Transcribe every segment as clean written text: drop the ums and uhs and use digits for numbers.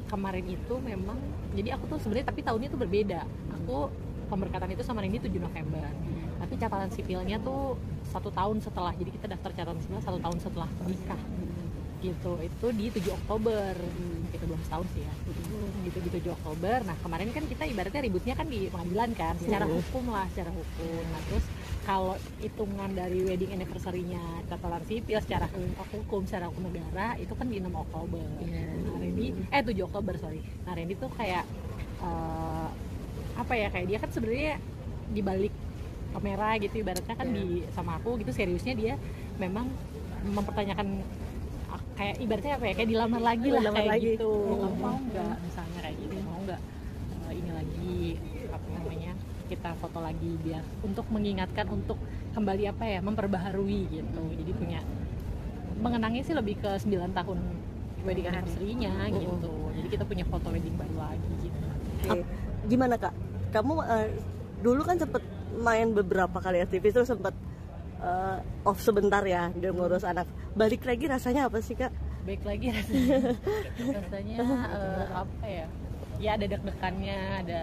kemarin itu memang, jadi aku tuh sebenarnya tapi tahunnya tuh berbeda. Aku pemberkatan itu sama Randy 7 November. Tapi catatan sipilnya tuh 1 tahun setelah. Jadi kita daftar catatan sipil 1 tahun setelah nikah. Gitu. Itu di 7 Oktober. Kita belum setahun sih ya. Gitu di 7 Oktober. Nah, kemarin kan kita ibaratnya ributnya kan di pengadilan kan, secara hukum lah, secara hukum. Nah, terus kalau hitungan dari wedding anniversary-nya catatan sipil secara hukum, secara hukum negara itu kan di 6 Oktober. Nah, Randy 7 Oktober, sorry. Nah, Randy tuh kayak apa ya, kayak dia kan sebenarnya di balik kamera gitu ibaratnya kan di sama aku gitu, seriusnya dia memang mempertanyakan kayak ibaratnya apa ya, kayak dilamar lagi lah kayak lagi. Gitu. Kamu mau nggak misalnya kayak gitu, mau nggak ini lagi apa namanya, kita foto lagi biar untuk mengingatkan, untuk kembali apa ya, memperbaharui gitu. Jadi punya mengenangnya sih lebih ke 9 tahun wedding anniversary-nya gitu. Jadi kita punya foto wedding baru lagi gitu. Gimana Kak? Kamu dulu kan sempet main beberapa kali TV, terus sempet off sebentar ya, dia ngurus anak. Balik lagi rasanya apa sih Kak? Balik lagi rasanya apa ya? Ya ada deg-degannya, ada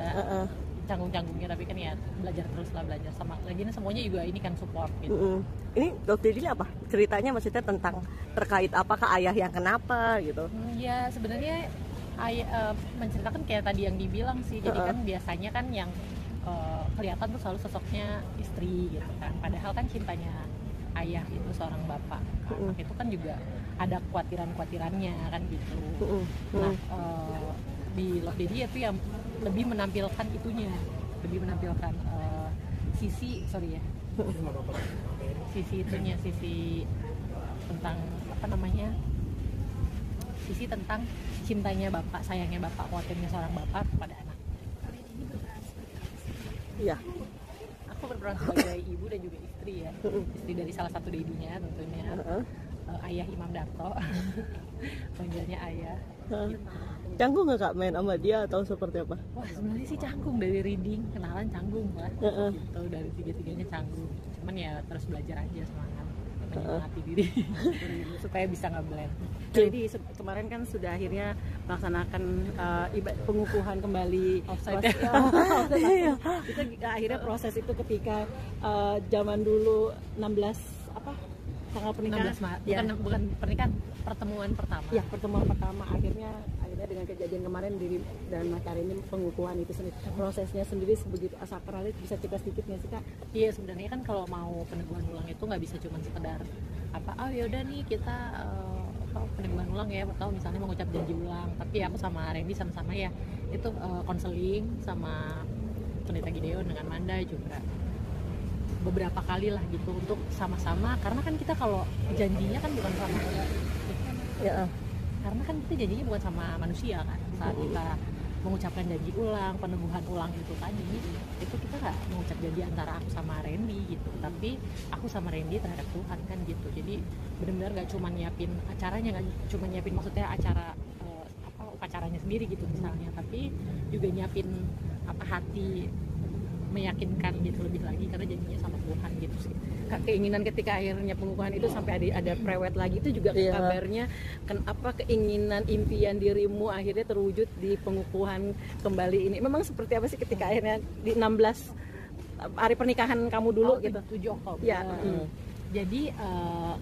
canggung-canggungnya, tapi kan ya belajar terus lah, belajar sama lagi semuanya juga ini kan support gitu. Ini dokter ini apa ceritanya, maksudnya tentang terkait apakah ayah yang kenapa gitu? Ya sebenarnya ayah menceritakan kayak tadi yang dibilang sih. Jadi kan biasanya kan yang kelihatan tuh selalu sosoknya istri gitu kan, padahal kan cintanya ayah itu seorang bapak anak itu kan juga ada kekhawatirannya kan gitu. Nah di Love Daddy itu yang lebih menampilkan itunya, lebih menampilkan sisi itunya, sisi tentang apa namanya, sisi tentang cintanya bapak, sayangnya bapak, khawatirnya seorang bapak kepada anak. Iya. Aku berperan sebagai ibu dan juga istri ya, istri dari salah satu dedinya tentunya, ayah Imam Darto, panggilnya ayah. Canggung nggak Kak main sama dia atau seperti apa? Wah sebenarnya sih canggung, dari reading kenalan canggung lah, gitu, dari tiga-tiganya canggung. Cuman ya terus belajar aja, semangat menyemangati diri supaya bisa nge-blend. Jadi kemarin kan sudah akhirnya melaksanakan pengukuhan kembali offside. Itu akhirnya proses itu ketika zaman dulu 16 apa tanggal pernikahan? 16 Maret, bukan pernikahan, pertemuan pertama. Ya, pertemuan pertama akhirnya dengan kejadian kemarin dan Mas Karini pengukuhan itu sendiri, prosesnya sendiri sebegitu sakralis, bisa cerita sedikit nggak sih Kak? Iya sebenarnya kan kalau mau peneguhan ulang itu nggak bisa cuma sekedar apa, yaudah nih kita peneguhan ulang ya, atau misalnya mengucap janji ulang. Tapi aku sama Randy sama-sama ya itu konseling sama Pendeta Gideon dengan Manda juga beberapa kali lah gitu, untuk sama-sama, karena kan kita kalau janjinya kan bukan sama karena kan kita janjinya bukan sama manusia kan, saat kita mengucapkan janji ulang, peneguhan ulang itu tadi, itu kita nggak mengucap janji antara aku sama Randy gitu, tapi aku sama Randy terhadap Tuhan kan gitu. Jadi benar-benar nggak cuma nyiapin acaranya, nggak cuma nyiapin maksudnya acara upacaranya sendiri gitu misalnya, tapi juga nyiapin hati meyakinkan gitu lebih lagi, karena janjinya sama Tuhan gitu sih. Keinginan ketika akhirnya pengukuhan itu sampai ada prewed lagi itu juga kabarnya keinginan impian dirimu akhirnya terwujud di pengukuhan kembali ini. Memang seperti apa sih ketika akhirnya di 16 hari pernikahan kamu dulu gitu? 7 Oktober. Ya. Jadi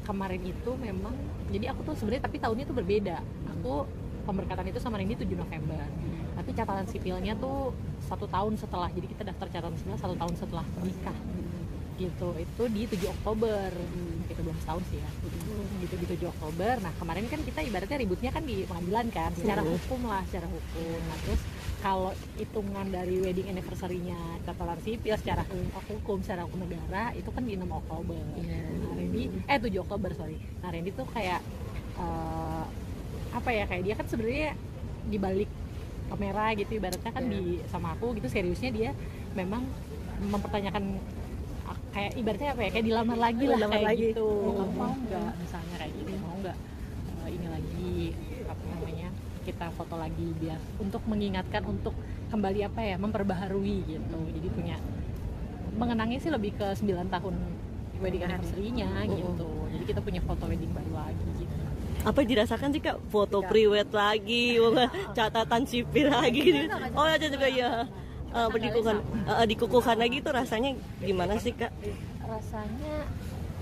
kemarin itu memang, jadi aku tuh sebenarnya tapi tahunnya tuh berbeda. Aku pemberkatan itu sama Randy 7 November. Tapi catatan sipilnya tuh 1 tahun setelah. Jadi kita daftar catatan sipil 1 tahun setelah nikah. Gitu. Itu di 7 Oktober. Kita belum setahun sih ya. Gitu di 7 Oktober. Nah, kemarin kan kita ibaratnya ributnya kan di pengadilan kan, secara hukum lah, secara hukum. Nah, terus kalau hitungan dari wedding anniversary-nya catatan sipil secara hukum, secara hukum negara itu kan di 6 Oktober. Nah, Randy 7 Oktober, sorry. Nah, Randy tuh kayak apa ya, kayak dia kan sebenarnya di balik kamera gitu ibaratnya kan di sama aku gitu, seriusnya dia memang mempertanyakan kayak ibaratnya apa ya, kayak dilamar lagi lah kayak lagi. Gitu. Kamu mau nggak misalnya kayak gitu, mau nggak ini lagi apa namanya, kita foto lagi biar untuk mengingatkan, untuk kembali apa ya, memperbaharui gitu. Jadi punya mengenangnya sih lebih ke 9 tahun wedding anniversary-nya gitu. Jadi kita punya foto wedding baru lagi gitu. Apa dirasakan sih Kak? Foto priwet lagi, catatan sipil lagi. Oh ya juga ya. Dikukuhkan lagi tuh rasanya gimana sih Kak? Rasanya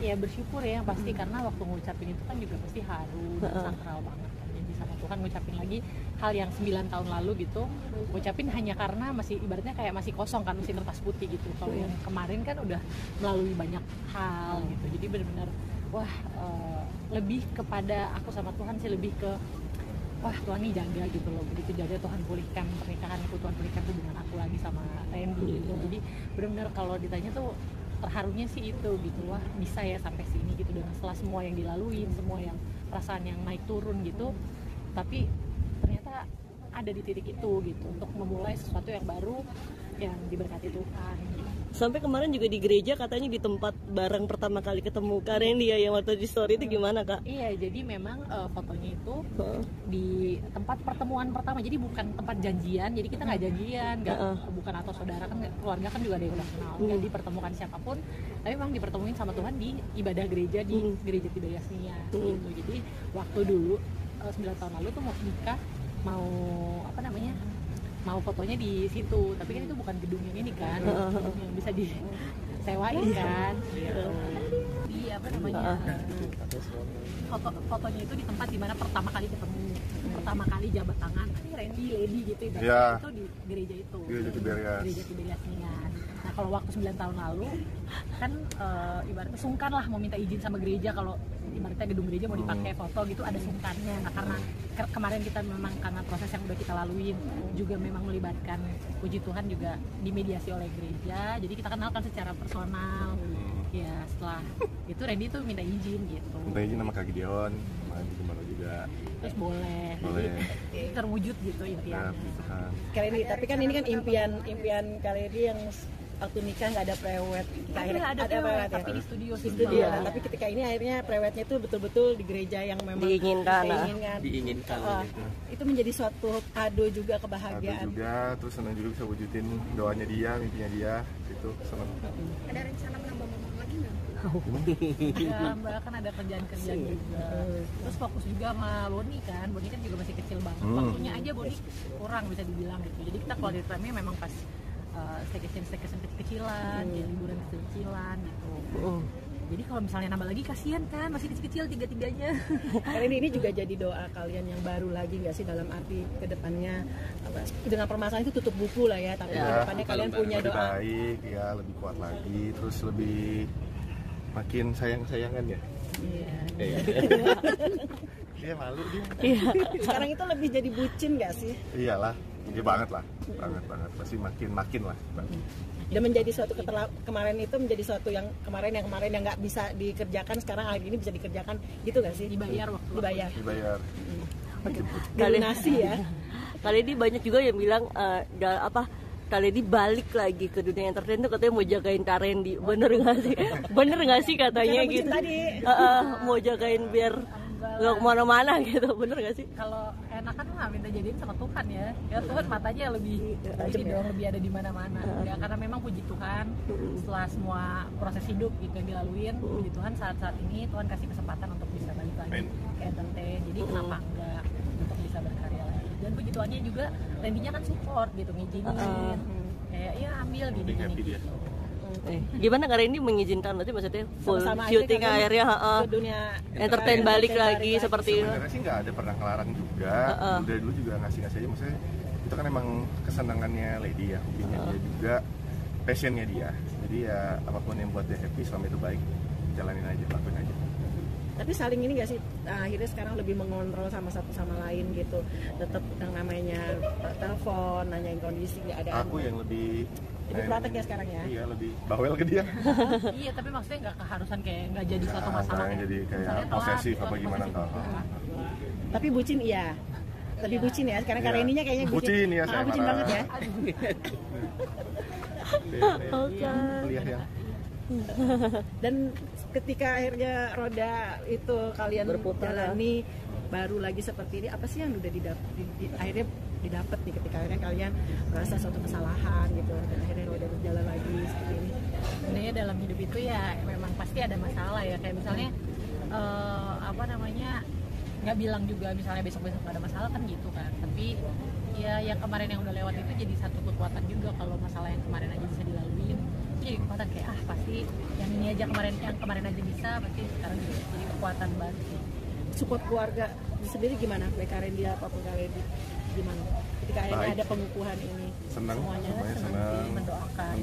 ya bersyukur ya pasti, karena waktu ngucapin itu kan juga pasti haru dan sakral banget kan. Jadi sama Tuhan ngucapin lagi hal yang 9 tahun lalu gitu, ngucapin hanya karena masih ibaratnya kayak masih kosong kan, masih kertas putih gitu. Kalau yang kemarin kan udah melalui banyak hal gitu, jadi benar-benar wah, lebih kepada aku sama Tuhan sih, lebih ke wah Tuhan nih jaga gitu loh, begitu jaga Tuhan pulihkan pernikahanku, Tuhan pulihkan hubungan aku lagi sama Randy gitu. Jadi benar-benar kalau ditanya tuh terharunya sih itu gitu, wah bisa ya sampai sini gitu, dengan setelah semua yang dilalui, semua yang perasaan yang naik turun gitu, tapi ternyata ada di titik itu gitu, untuk memulai sesuatu yang baru yang diberkati Tuhan gitu. Sampai kemarin juga di gereja katanya di tempat bareng pertama kali ketemu Kak Randy ya, yang waktu di story itu gimana Kak? Iya, jadi memang fotonya itu di tempat pertemuan pertama, jadi bukan tempat janjian, jadi kita nggak janjian, bukan atau saudara kan, keluarga kan juga ada yang udah kenal, nggak dipertemukan siapapun, tapi memang dipertemuin sama Tuhan di ibadah gereja di gereja Tiberias Nia gitu. Jadi waktu dulu 9 tahun lalu tuh mau nikah, mau apa namanya, mau fotonya di situ, tapi kan itu bukan gedung yang ini kan, gedung yang bisa disewain kan gitu. Di apa namanya, fotonya itu di tempat dimana pertama kali ketemu, pertama kali jabat tangan, ini Randy, Lady gitu ibaratnya, itu di gereja itu, gereja Tiberias Nia. Nah kalau waktu 9 tahun lalu kan ibaratnya sungkan lah mau minta izin sama gereja, kalau ibaratnya gedung gereja mau dipakai foto gitu, ada sungkannya. Nah karena kemarin kita memang karena proses yang udah kita laluin juga memang melibatkan, puji Tuhan juga dimediasi oleh gereja, jadi kita kenalkan secara personal. Ya setelah itu Randy tuh minta izin gitu, minta izin sama Kak Gideon, sama Gembala juga, terus boleh. Jadi terwujud gitu impiannya. Kali ini, tapi kan ini kan impian kali ini yang waktu nikah nggak ada prewed, ada prewed, tapi di studio. Nah, tapi ketika ini akhirnya prewednya itu betul-betul di gereja yang memang diinginkan. Itu menjadi suatu kado juga, kebahagiaan. Kado juga, terus senang juga bisa wujudin doanya dia, mimpinya dia, itu senang. Ada rencana menambah momen lagi nggak? Ya, Mbak kan ada kerjaan-kerjaan juga. Terus fokus juga sama Boni kan juga masih kecil banget. Waktunya aja Boni kurang bisa dibilang gitu. Jadi kita quality time-nya memang pas staycation kecil-kecilan, ya, liburan kecil-kecilan gitu. Jadi kalau misalnya nambah lagi kasihan kan, masih kecil-kecil tiga-tiganya. Kali ini juga jadi doa kalian yang baru lagi nggak sih, dalam arti kedepannya dengan permasalahan itu tutup buku lah ya, tapi kedepannya kalian punya lebih doa baik ya, lebih kuat lagi, terus lebih makin sayang-sayangan ya. Dia malu dia. Sekarang itu lebih jadi bucin nggak sih? Iyalah, iya banget lah, banget pasti makin lah. Dan menjadi suatu kemarin itu menjadi suatu yang kemarin yang nggak bisa dikerjakan, sekarang hari ini bisa dikerjakan gitu nggak sih? Dibayar. Donasi ya. Kali ini banyak juga yang bilang kali ini balik lagi ke dunia entertain tuh katanya mau jagain Kak Randy. Bener nggak sih katanya gitu? Mau jagain biar nggak kemana-mana gitu, bener nggak sih? Kalau enakan mah minta jadiin sama Tuhan ya Tuhan matanya lebih dong, lebih ada di mana-mana. Ya karena memang puji Tuhan setelah semua proses hidup gitu yang dilaluin, puji Tuhan saat-saat ini Tuhan kasih kesempatan untuk bisa balik lagi ke entertain. Jadi kenapa enggak untuk bisa berkarya lagi? Dan puji Tuhannya juga Randy-nya kan support gitu, ngizinin kayak ya ambil gini gitu. Gimana Kak Randy mengizinkan, berarti maksudnya full Sama-sama syuting akhirnya ke dunia entertain balik lagi seperti itu? Sebenarnya sih nggak ada pernah ngelarang juga, udah dulu juga ngasih aja, maksudnya itu kan emang kesenangannya Lady ya, hobinya dia juga, passionnya dia, jadi ya apapun yang buat dia happy selama itu baik, jalanin aja, lakuin aja. Tapi saling ini nggak sih, akhirnya sekarang lebih mengontrol sama satu sama lain gitu, tetap yang namanya telepon, nanyain kondisi, nggak ada. Aku yang lebih protek ya sekarang ya? Iya, lebih bawel ke dia. Iya, tapi maksudnya nggak keharusan kayak nggak jadi suatu masalah. Jadi kayak posesif apa gimana enggak. Tapi bucin iya. Lebih bucin ya, sekarang Kak Randy-nya kayaknya bucin ya, saya bucin banget ya. Kuliah ya. Dan ketika akhirnya roda itu kalian jalani baru lagi seperti ini, apa sih yang udah akhirnya didapat nih ketika akhirnya kalian merasa suatu kesalahan gitu, dan akhirnya roda berjalan lagi seperti ini? Sebenarnya dalam hidup itu ya memang pasti ada masalah ya, kayak misalnya nggak bilang juga misalnya besok-besok nggak ada masalah kan gitu kan, tapi ya yang kemarin yang udah lewat itu jadi satu kekuatan juga. Kalau masalah yang kemarin aja bisa dilalui itu jadi kekuatan, kayak pasti yang ini aja yang kemarin aja bisa, pasti sekarang juga jadi kekuatan baru. Support keluarga sendiri gimana, baik Kak Randy apapun Kak Randy, gimana ketika akhirnya ada pengukuhan ini? Senang, semuanya senang sih, mendoakan.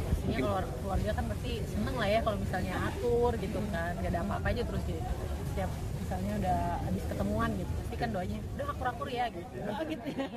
Pastinya keluarga kan pasti seneng lah ya kalau misalnya akur gitu kan, gak ada apa-apa aja terus gitu. Setiap misalnya udah habis ketemuan gitu, pasti kan doanya udah akur-akur ya gitu. Oh gitu ya.